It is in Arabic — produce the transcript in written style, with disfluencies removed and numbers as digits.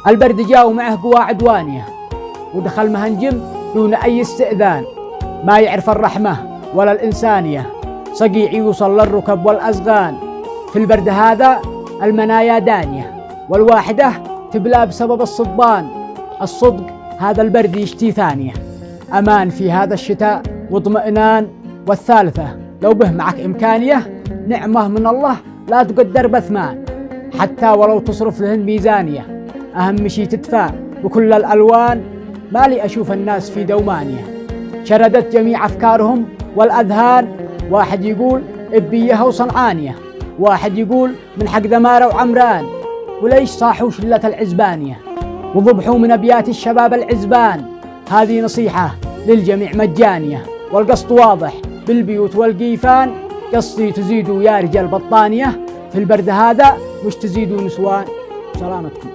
البرد جاء ومعه قوى عدوانية، ودخل مهنجم دون أي استئذان، ما يعرف الرحمة ولا الإنسانية، صقيع يوصل للركب والأزغان. في البرد هذا المنايا دانية، والواحدة تبلى بسبب الصبان. الصدق هذا البرد يشتي ثانية، أمان في هذا الشتاء واطمئنان. والثالثة لو به معك إمكانية، نعمة من الله لا تقدر بثمان، حتى ولو تصرف لهن ميزانية. أهم شي تدفع بكل الألوان، ما لي أشوف الناس في دومانية. شردت جميع أفكارهم والأذهان، واحد يقول إبيها وصنعانية، واحد يقول من حق ذمارة وعمران، وليش صاحوا شلة العزبانية وضبحوا من أبيات الشباب العزبان. هذه نصيحة للجميع مجانية، والقصد واضح بالبيوت والقيفان. قصدي تزيدوا يا رجال بطانية، في البرد هذا مش تزيدوا نسوان. سلامتكم.